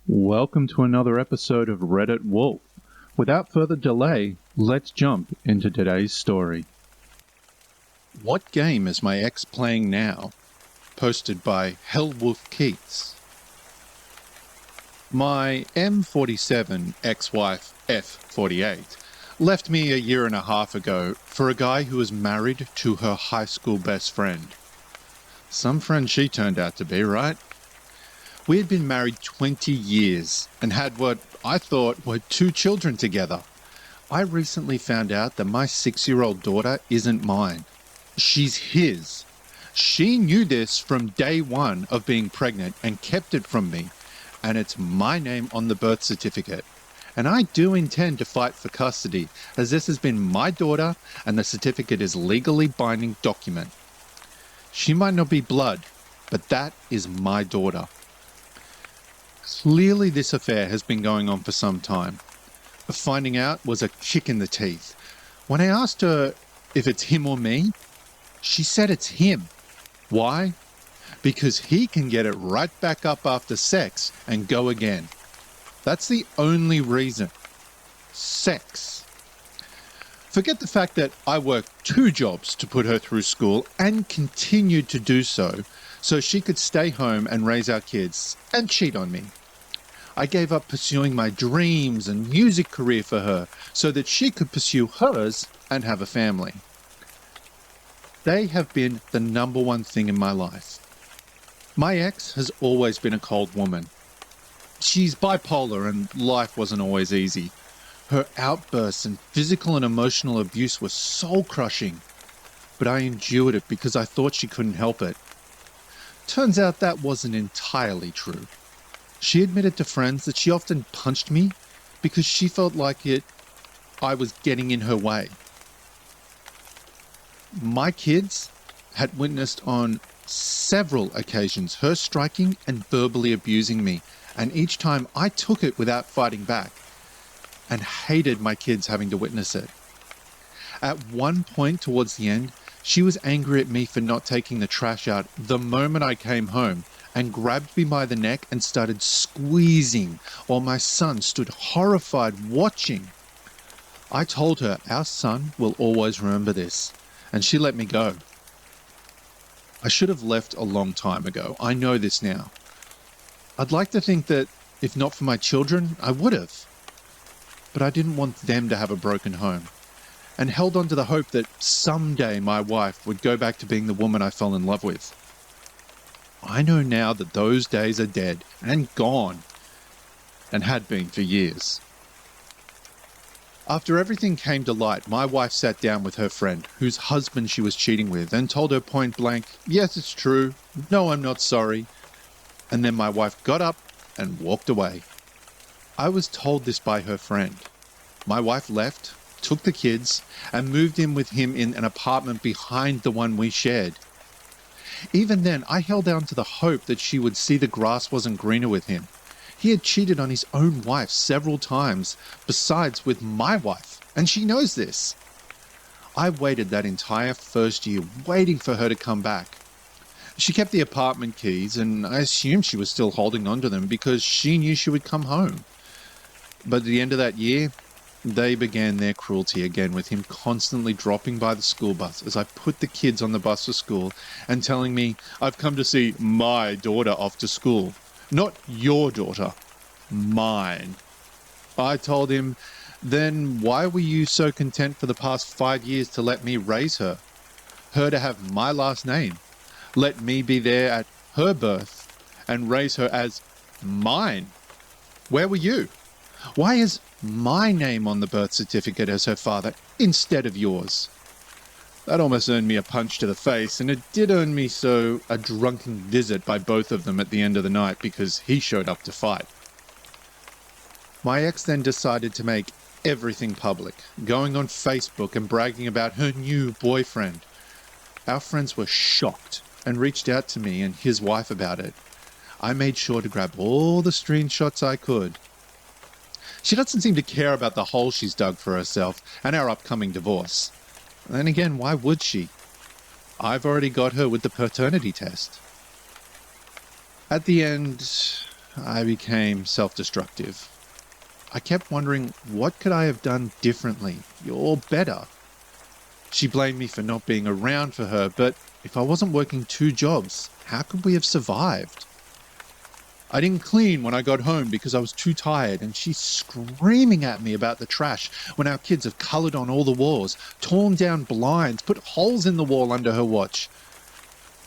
Welcome to another episode of Reddit Wolf. Without further delay, let's jump into today's story. What game is my ex playing now? Posted by Hellwolf Keats. My M47 ex-wife F48 left me a year and a half ago for a guy who was married to her high school best friend. Some friend she turned out to be, right? We had been married 20 years and had what I thought were 2 children together. I recently found out that my 6-year-old daughter isn't mine. She's his. She knew this from day one of being pregnant and kept it from me, and it's my name on the birth certificate. And I do intend to fight for custody, as this has been my daughter and the certificate is a legally binding document. She might not be blood, but that is my daughter. Clearly this affair has been going on for some time. Finding out was a kick in the teeth. When I asked her if it's him or me, she said it's him. Why? Because he can get it right back up after sex and go again. That's the only reason. Sex. Forget the fact that I worked 2 jobs to put her through school and continued to do so she could stay home and raise our kids and cheat on me. I gave up pursuing my dreams and music career for her so that she could pursue hers and have a family. They have been the number one thing in my life. My ex has always been a cold woman. She's bipolar and life wasn't always easy. Her outbursts and physical and emotional abuse were soul-crushing, but I endured it because I thought she couldn't help it. Turns out that wasn't entirely true. She admitted to friends that she often punched me because she felt like I was getting in her way. My kids had witnessed on several occasions her striking and verbally abusing me, and each time I took it without fighting back and hated my kids having to witness it. At one point towards the end, she was angry at me for not taking the trash out the moment I came home and grabbed me by the neck and started squeezing while my son stood horrified watching. I told her our son will always remember this, and she let me go. I should have left a long time ago. I know this now. I'd like to think that if not for my children, I would have. But I didn't want them to have a broken home, and held on to the hope that someday my wife would go back to being the woman I fell in love with. I know now that those days are dead and gone, and had been for years. After everything came to light, my wife sat down with her friend, whose husband she was cheating with, and told her point blank, yes, it's true. No, I'm not sorry. And then my wife got up and walked away. I was told this by her friend. My wife left, took the kids, and moved in with him in an apartment behind the one we shared. Even then, I held on to the hope that she would see the grass wasn't greener with him. He had cheated on his own wife several times, besides with my wife, and she knows this. I waited that entire first year, waiting for her to come back. She kept the apartment keys, and I assumed she was still holding on to them because she knew she would come home. But at the end of that year, they began their cruelty again, with him constantly dropping by the school bus as I put the kids on the bus for school and telling me, I've come to see my daughter off to school. Not your daughter, mine. I told him, then why were you so content for the past 5 years to let me raise her? Her to have my last name. Let me be there at her birth and raise her as mine. Where were you? Why is my name on the birth certificate as her father instead of yours? That almost earned me a punch to the face, and it did earn me a drunken visit by both of them at the end of the night because he showed up to fight. My ex then decided to make everything public, going on Facebook and bragging about her new boyfriend. Our friends were shocked and reached out to me and his wife about it. I made sure to grab all the screenshots I could. She doesn't seem to care about the hole she's dug for herself and our upcoming divorce. Then again, why would she? I've already got her with the paternity test. At the end, I became self-destructive. I kept wondering, what could I have done differently or better? She blamed me for not being around for her, but if I wasn't working 2 jobs, how could we have survived? I didn't clean when I got home because I was too tired, and she's screaming at me about the trash when our kids have coloured on all the walls, torn down blinds, put holes in the wall under her watch.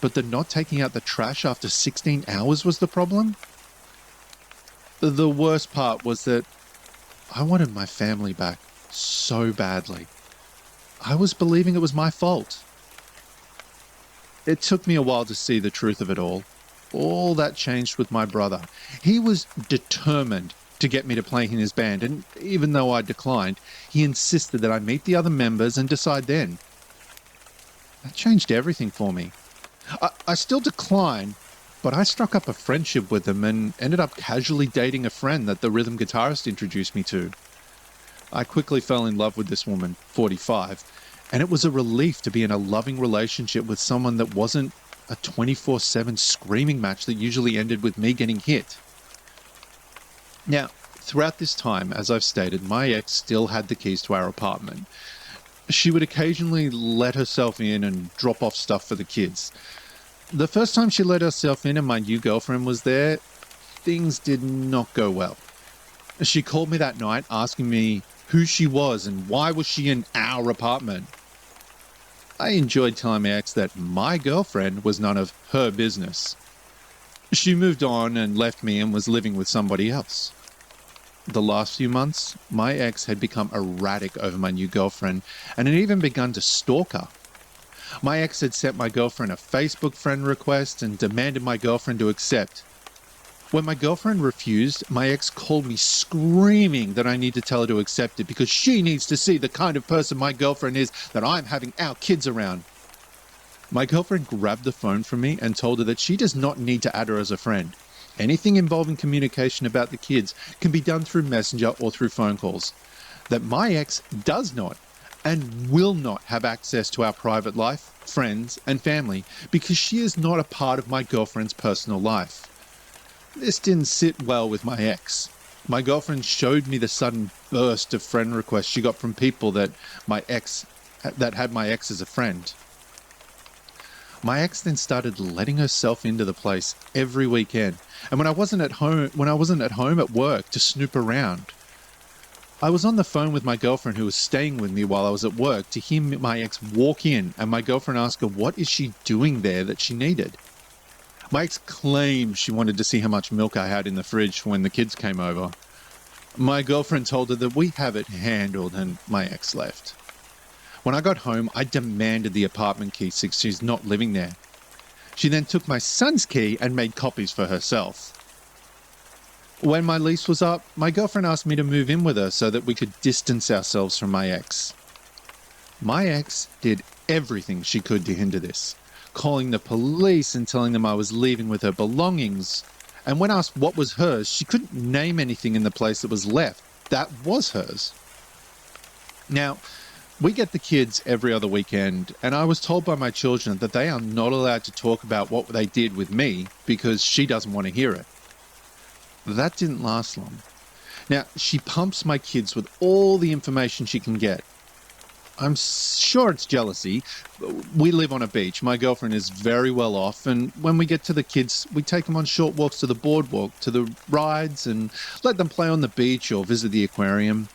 But the not taking out the trash after 16 hours was the problem? The worst part was that I wanted my family back so badly. I was believing it was my fault. It took me a while to see the truth of it all. All that changed with my brother. He was determined to get me to play in his band, and even though I declined, he insisted that I meet the other members and decide then. That changed everything for me. I still declined, but I struck up a friendship with him and ended up casually dating a friend that the rhythm guitarist introduced me to. I quickly fell in love with this woman, 45, and it was a relief to be in a loving relationship with someone that wasn't a 24/7 screaming match that usually ended with me getting hit. Now, throughout this time, as I've stated, my ex still had the keys to our apartment. She would occasionally let herself in and drop off stuff for the kids. The first time she let herself in and my new girlfriend was there, things did not go well. She called me that night asking me who she was and why was she in our apartment. I enjoyed telling my ex that my girlfriend was none of her business. She moved on and left me and was living with somebody else. The last few months, my ex had become erratic over my new girlfriend and had even begun to stalk her. My ex had sent my girlfriend a Facebook friend request and demanded my girlfriend to accept. When my girlfriend refused, my ex called me screaming that I need to tell her to accept it because she needs to see the kind of person my girlfriend is that I'm having our kids around. My girlfriend grabbed the phone from me and told her that she does not need to add her as a friend. Anything involving communication about the kids can be done through Messenger or through phone calls. That my ex does not and will not have access to our private life, friends, and family because she is not a part of my girlfriend's personal life. This didn't sit well with my ex. My girlfriend showed me the sudden burst of friend requests she got from people that had my ex as a friend. My ex then started letting herself into the place every weekend, and when I wasn't at home at work to snoop around. I was on the phone with my girlfriend who was staying with me while I was at work to hear my ex walk in, and my girlfriend asked her what is she doing there that she needed. My ex claimed she wanted to see how much milk I had in the fridge when the kids came over. My girlfriend told her that we have it handled, and my ex left. When I got home, I demanded the apartment key since she's not living there. She then took my son's key and made copies for herself. When my lease was up, my girlfriend asked me to move in with her so that we could distance ourselves from my ex. My ex did everything she could to hinder this, calling the police and telling them I was leaving with her belongings. And when asked what was hers, she couldn't name anything in the place that was left. That was hers. Now, we get the kids every other weekend, and I was told by my children that they are not allowed to talk about what they did with me because she doesn't want to hear it. That didn't last long. Now, she pumps my kids with all the information she can get. I'm sure it's jealousy. We live on a beach. My girlfriend is very well off, and when we get to the kids, we take them on short walks to the boardwalk, to the rides, and let them play on the beach or visit the aquarium.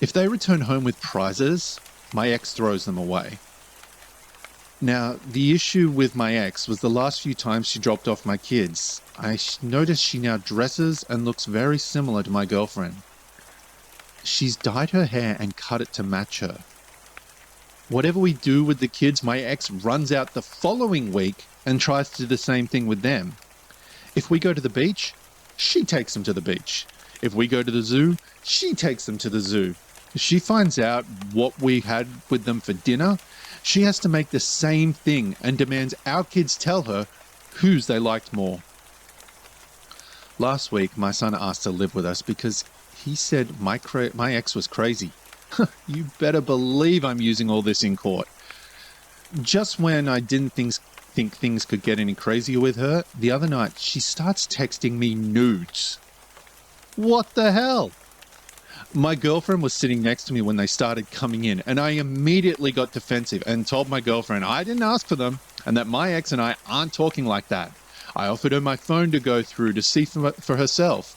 If they return home with prizes, my ex throws them away. Now, the issue with my ex was the last few times she dropped off my kids. I noticed she now dresses and looks very similar to my girlfriend. She's dyed her hair and cut it to match her. Whatever we do with the kids, my ex runs out the following week and tries to do the same thing with them. If we go to the beach, she takes them to the beach. If we go to the zoo, she takes them to the zoo. If she finds out what we had with them for dinner, she has to make the same thing and demands our kids tell her whose they liked more. Last week, my son asked to live with us because he said my ex was crazy. You better believe I'm using all this in court. Just when I didn't think think things could get any crazier with her, the other night she starts texting me nudes. What the hell? My girlfriend was sitting next to me when they started coming in, and I immediately got defensive and told my girlfriend I didn't ask for them and that my ex and I aren't talking like that. I offered her my phone to go through to see for herself.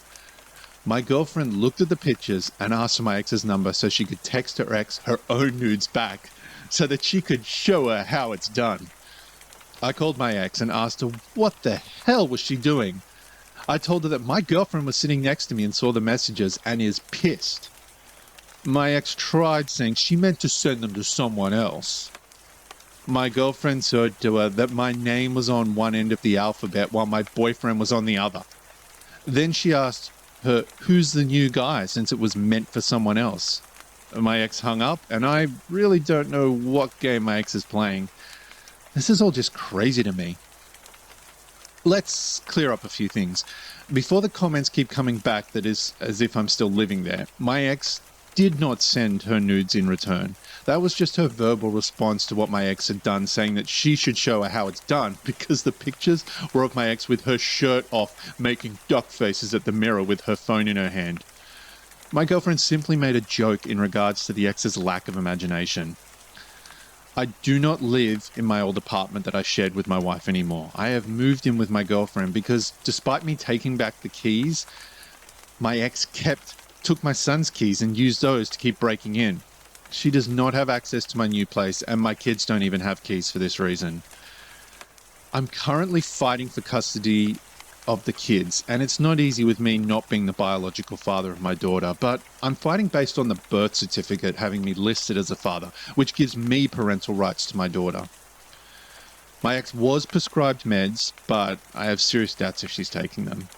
My girlfriend looked at the pictures and asked for my ex's number so she could text her ex her own nudes back so that she could show her how it's done. I called my ex and asked her what the hell was she doing. I told her that my girlfriend was sitting next to me and saw the messages and is pissed. My ex tried saying she meant to send them to someone else. My girlfriend said to her that my name was on one end of the alphabet while my boyfriend was on the other. Then she asked her, who's the new guy, since it was meant for someone else. My ex hung up, and I really don't know what game my ex is playing. This is all just crazy to me. Let's clear up a few things. Before the comments keep coming back that is as if I'm still living there, my ex did not send her nudes in return. That was just her verbal response to what my ex had done, saying that she should show her how it's done, because the pictures were of my ex with her shirt off, making duck faces at the mirror with her phone in her hand. My girlfriend simply made a joke in regards to the ex's lack of imagination. I do not live in my old apartment that I shared with my wife anymore. I have moved in with my girlfriend because despite me taking back the keys, my ex took my son's keys and used those to keep breaking in. She does not have access to my new place, and my kids don't even have keys for this reason. I'm currently fighting for custody of the kids, and it's not easy with me not being the biological father of my daughter, but I'm fighting based on the birth certificate having me listed as a father, which gives me parental rights to my daughter. My ex was prescribed meds, but I have serious doubts if she's taking them.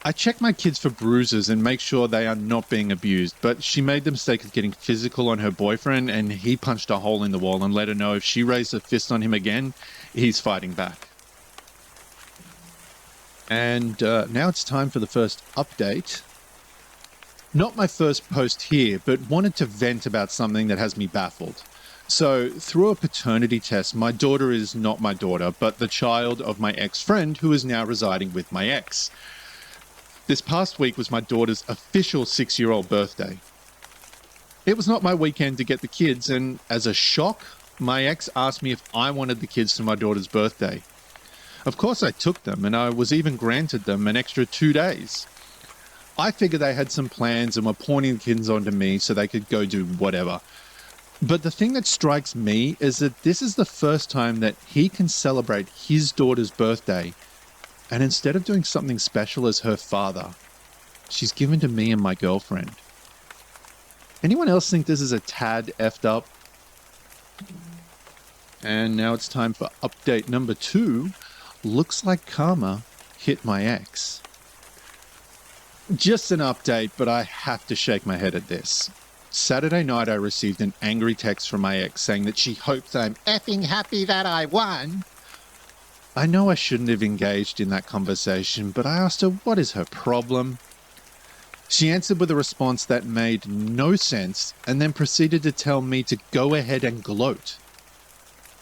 I check my kids for bruises and make sure they are not being abused, but she made the mistake of getting physical on her boyfriend, and he punched a hole in the wall and let her know if she raised a fist on him again, he's fighting back. And now it's time for the first update. Not my first post here, but wanted to vent about something that has me baffled. So, through a paternity test, my daughter is not my daughter, but the child of my ex-friend who is now residing with my ex. This past week was my daughter's official 6-year-old birthday. It was not my weekend to get the kids, and as a shock, my ex asked me if I wanted the kids for my daughter's birthday. Of course I took them, and I was even granted them an extra 2 days. I figured they had some plans and were pointing the kids onto me so they could go do whatever. But the thing that strikes me is that this is the first time that he can celebrate his daughter's birthday, and instead of doing something special as her father, she's given to me and my girlfriend. Anyone else think this is a tad effed up? And now it's time for update number 2. Looks like karma hit my ex. Just an update, but I have to shake my head at this. Saturday night I received an angry text from my ex saying that she hopes I'm effing happy that I won. I know I shouldn't have engaged in that conversation, but I asked her what is her problem. She answered with a response that made no sense and then proceeded to tell me to go ahead and gloat.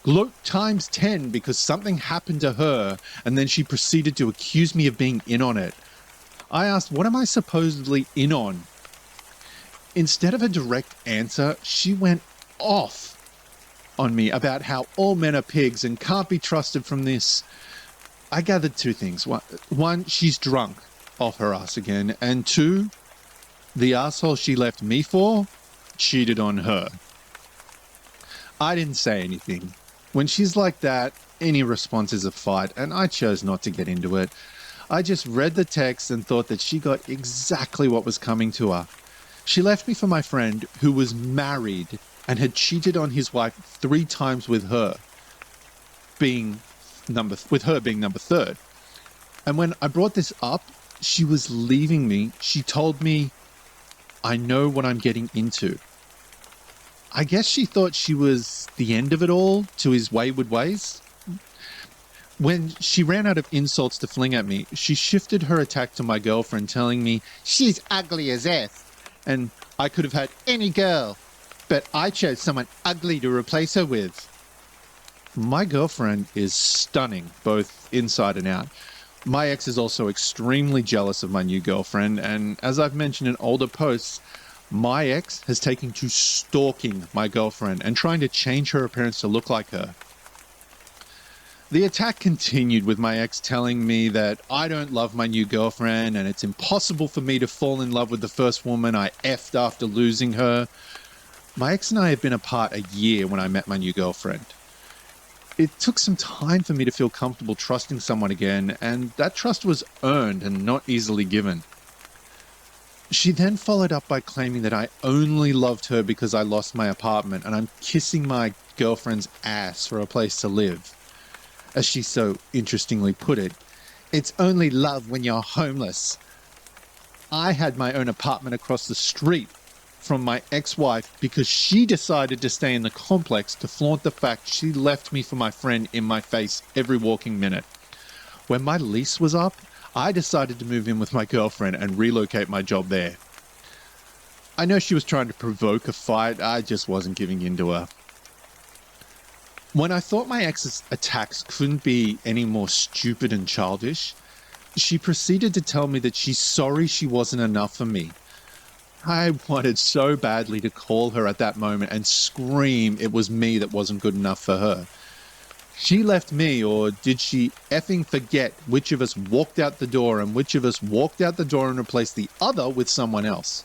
Gloat times 10 because something happened to her, and then she proceeded to accuse me of being in on it. I asked, what am I supposedly in on? Instead of a direct answer, she went off on me about how all men are pigs and can't be trusted from this. I gathered 2 things. One, she's drunk off her ass again, and 2, the asshole she left me for cheated on her. I didn't say anything. When she's like that, any response is a fight, and I chose not to get into it. I just read the text and thought that she got exactly what was coming to her. She left me for my friend who was married and had cheated on his wife 3 times with her being number 3rd. And when I brought this up, she was leaving me. She told me, I know what I'm getting into. I guess she thought she was the end of it all to his wayward ways. When she ran out of insults to fling at me, she shifted her attack to my girlfriend, telling me she's ugly as F, and I could have had any girl, but I chose someone ugly to replace her with. My girlfriend is stunning, both inside and out. My ex is also extremely jealous of my new girlfriend, and as I've mentioned in older posts, my ex has taken to stalking my girlfriend and trying to change her appearance to look like her. The attack continued with my ex telling me that I don't love my new girlfriend and it's impossible for me to fall in love with the first woman I effed after losing her. My ex and I have been apart a year when I met my new girlfriend. It took some time for me to feel comfortable trusting someone again, and that trust was earned and not easily given. She then followed up by claiming that I only loved her because I lost my apartment and I'm kissing my girlfriend's ass for a place to live. As she so interestingly put it, it's only love when you're homeless. I had my own apartment across the street from my ex-wife because she decided to stay in the complex to flaunt the fact she left me for my friend in my face every walking minute. When my lease was up, I decided to move in with my girlfriend and relocate my job there. I know she was trying to provoke a fight, I just wasn't giving in to her. When I thought my ex's attacks couldn't be any more stupid and childish, she proceeded to tell me that she's sorry she wasn't enough for me. I wanted so badly to call her at that moment and scream it was me that wasn't good enough for her. She left me, or did she effing forget which of us walked out the door and which of us walked out the door and replaced the other with someone else?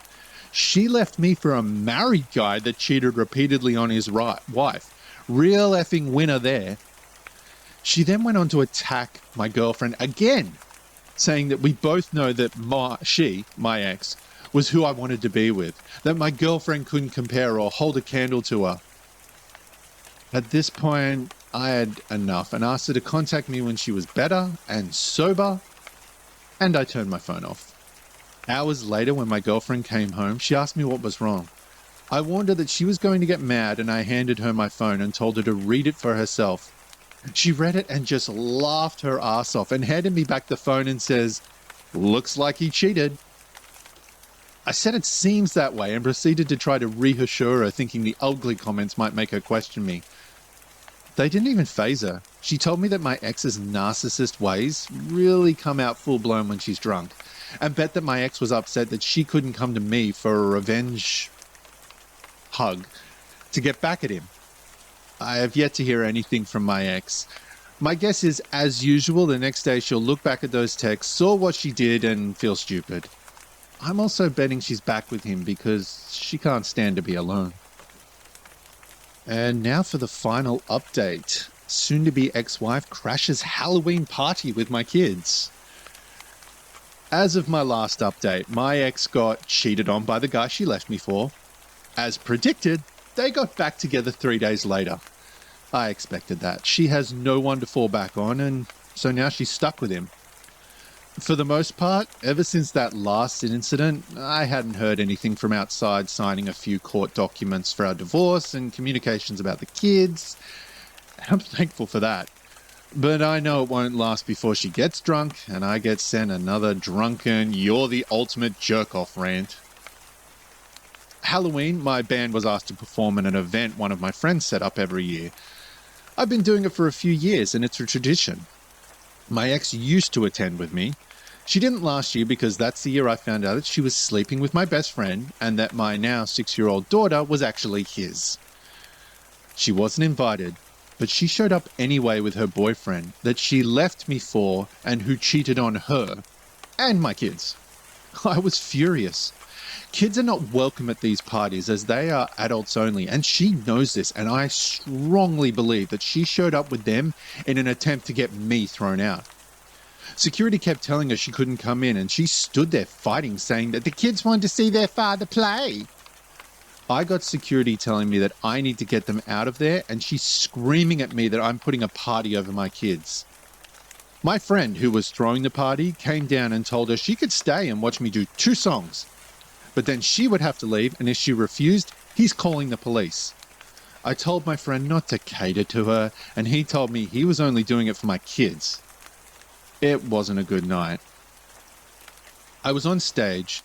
She left me for a married guy that cheated repeatedly on his wife. Real effing winner there. She then went on to attack my girlfriend again, saying that we both know that my ex, was who I wanted to be with, that my girlfriend couldn't compare or hold a candle to her. At this point, I had enough and asked her to contact me when she was better and sober, and I turned my phone off. Hours later, when my girlfriend came home, she asked me what was wrong. I warned her that she was going to get mad, and I handed her my phone and told her to read it for herself. She read it and just laughed her ass off and handed me back the phone and says, "Looks like he cheated." I said it seems that way and proceeded to try to reassure her, thinking the ugly comments might make her question me. They didn't even faze her. She told me that my ex's narcissist ways really come out full-blown when she's drunk, and bet that my ex was upset that she couldn't come to me for a revenge hug to get back at him. I have yet to hear anything from my ex. My guess is, as usual, the next day she'll look back at those texts, saw what she did, and feel stupid. I'm also betting she's back with him because she can't stand to be alone. And now for the final update. Soon-to-be ex-wife crashes Halloween party with my kids. As of my last update, my ex got cheated on by the guy she left me for. As predicted, they got back together 3 days later. I expected that. She has no one to fall back on, and so now she's stuck with him. For the most part, ever since that last incident, I hadn't heard anything from outside signing a few court documents for our divorce and communications about the kids. I'm thankful for that. But I know it won't last before she gets drunk and I get sent another drunken, "you're the ultimate jerk-off" rant. Halloween, my band was asked to perform at an event one of my friends set up every year. I've been doing it for a few years and it's a tradition. My ex used to attend with me. She didn't last year because that's the year I found out that she was sleeping with my best friend and that my now 6-year-old daughter was actually his. She wasn't invited, but she showed up anyway with her boyfriend that she left me for and who cheated on her and my kids. I was furious. Kids are not welcome at these parties as they are adults only, and she knows this, and I strongly believe that she showed up with them in an attempt to get me thrown out. Security kept telling her she couldn't come in, and she stood there fighting, saying that the kids wanted to see their father play. I got security telling me that I need to get them out of there, and she's screaming at me that I'm putting a party over my kids. My friend, who was throwing the party, came down and told her she could stay and watch me do 2 songs. But then she would have to leave, and if she refused, he's calling the police. I told my friend not to cater to her, and he told me he was only doing it for my kids. It wasn't a good night. I was on stage.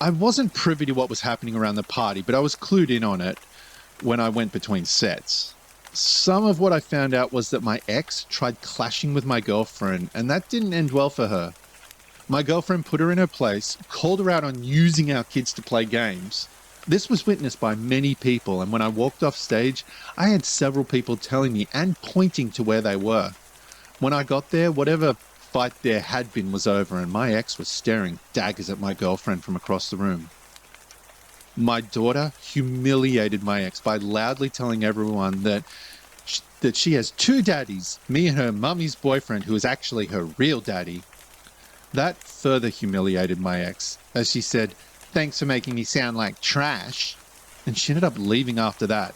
I wasn't privy to what was happening around the party, but I was clued in on it when I went between sets. Some of what I found out was that my ex tried clashing with my girlfriend, and that didn't end well for her. My girlfriend put her in her place, called her out on using our kids to play games. This was witnessed by many people, and when I walked off stage, I had several people telling me and pointing to where they were. When I got there, whatever fight there had been was over, and my ex was staring daggers at my girlfriend from across the room. My daughter humiliated my ex by loudly telling everyone that she has two daddies, me and her mummy's boyfriend, who is actually her real daddy. That further humiliated my ex, as she said, "Thanks for making me sound like trash," and she ended up leaving after that.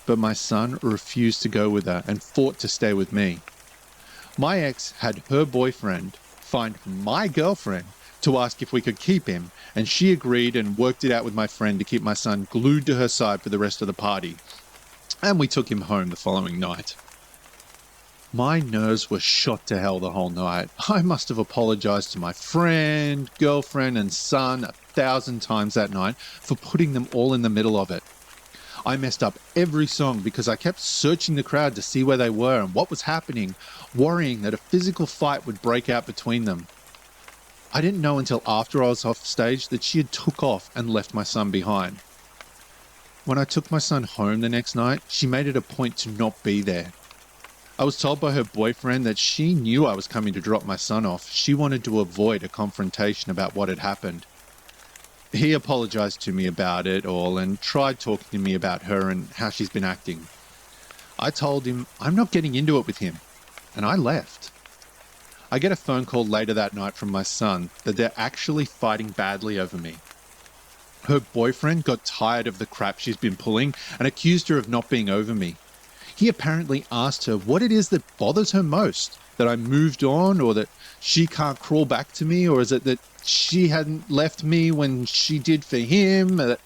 But my son refused to go with her and fought to stay with me. My ex had her boyfriend find my girlfriend to ask if we could keep him, and she agreed and worked it out with my friend to keep my son glued to her side for the rest of the party. And we took him home the following night. My nerves were shot to hell the whole night. I must have apologized to my friend, girlfriend, and son 1,000 times that night for putting them all in the middle of it. I messed up every song because I kept searching the crowd to see where they were and what was happening, worrying that a physical fight would break out between them. I didn't know until after I was off stage that she had took off and left my son behind. When I took my son home the next night, she made it a point to not be there. I was told by her boyfriend that she knew I was coming to drop my son off. She wanted to avoid a confrontation about what had happened. He apologized to me about it all and tried talking to me about her and how she's been acting. I told him I'm not getting into it with him, and I left. I get a phone call later that night from my son that they're actually fighting badly over me. Her boyfriend got tired of the crap she's been pulling and accused her of not being over me. He apparently asked her what it is that bothers her most, that I moved on or that she can't crawl back to me, or is it that she hadn't left me when she did for him, that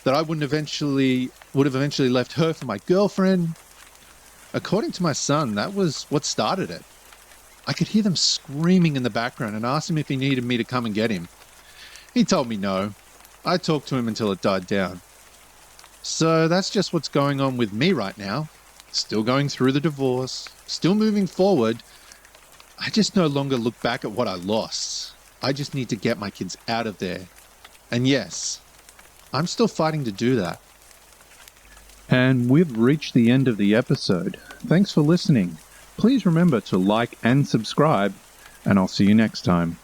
I would have eventually left her for my girlfriend. According to my son, that was what started it. I could hear them screaming in the background and asked him if he needed me to come and get him. He told me no. I talked to him until it died down. So that's just what's going on with me right now. Still going through the divorce, still moving forward. I just no longer look back at what I lost. I just need to get my kids out of there. And yes, I'm still fighting to do that. And we've reached the end of the episode. Thanks for listening. Please remember to like and subscribe, and I'll see you next time.